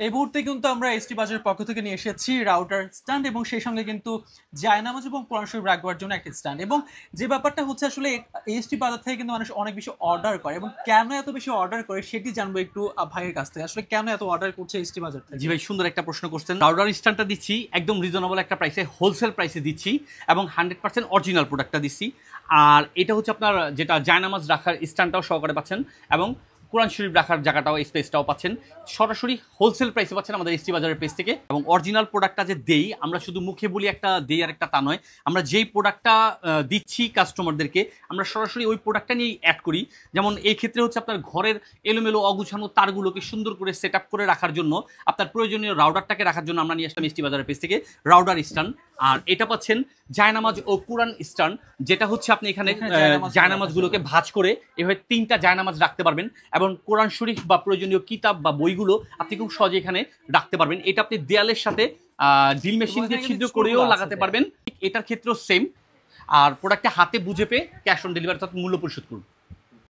এই মুহূর্তে কিন্তু আমরা এসটি বাজারের পক্ষ থেকে নিয়ে এসেছি রাউটার স্ট্যান্ড এবং সেই সঙ্গে কিন্তু জায়নামাজ এবং কোরআন শরীফ রাখবার জন্য একটা স্ট্যান্ড। এবং যে ব্যাপারটা হচ্ছে আসলে এসটি বাজার থেকে কিন্তু মানুষ অনেক বেশি অর্ডার করে, এবং কেন এত বেশি অর্ডার করে সেটি জানবো একটু ভাইয়ের কাছ থেকে। আসলে কেন এত অর্ডার করছে এসটি বাজার থেকে? জি ভাই, সুন্দর একটা প্রশ্ন করছেন। রাউটার স্ট্যান্ডটা দিচ্ছি একদম রিজনেবল একটা প্রাইসে, হোলসেল প্রাইসে দিচ্ছি এবং 100% অরিজিনাল প্রোডাক্টটা দিচ্ছি। আর এটা হচ্ছে আপনার যেটা জায়নামাজ রাখার স্ট্যান্ডটাও সহকারে পাচ্ছেন এবং কোরআন শরীফ রাখার জায়গাটাও, স্পেসটাও পাচ্ছেন। সরাসরি হোলসেল প্রাইসে পাচ্ছেন আমাদের এসটি বাজারের পেজ থেকে। এবং অরিজিনাল প্রোডাক্টটা যে দেই, আমরা শুধু মুখে বলি একটা দেই আর একটা তা নয়, আমরা যেই প্রোডাক্টটা দিচ্ছি কাস্টমারদেরকে আমরা সরাসরি ওই প্রোডাক্টটা নিয়েই অ্যাড করি। যেমন এই ক্ষেত্রে হচ্ছে আপনার ঘরের এলোমেলো অগুছানো তারগুলোকে সুন্দর করে সেট আপ করে রাখার জন্য, আপনার প্রয়োজনীয় রাউটারটাকে রাখার জন্য আমরা নিয়ে আসলাম এসটি বাজারের পেজ থেকে রাউটার স্ট্যান্ড। আর এটা পাচ্ছেন জায়নামাজ ও কোরআন স্ট্যান্ড, যেটা হচ্ছে আপনি এখানে জায়নামাজগুলোকে ভাঁজ করে এভাবে 3টা জায়নামাজ রাখতে পারবেন এবং কোরআন শরীফ বা প্রয়োজনীয় কিতাব বা বইগুলো আপনি খুব সহজে এখানে রাখতে পারবেন। এটা আপনি দেয়ালের সাথে ড্রিল মেশিন দিয়ে ছিদ্র করেও লাগাতে পারবেন। এটার ক্ষেত্রেও সেম। আর প্রোডাক্টটা হাতে বুঝে পেয়ে ক্যাশ অন ডেলিভারি অর্থাৎ মূল্য পরিশোধ করুন।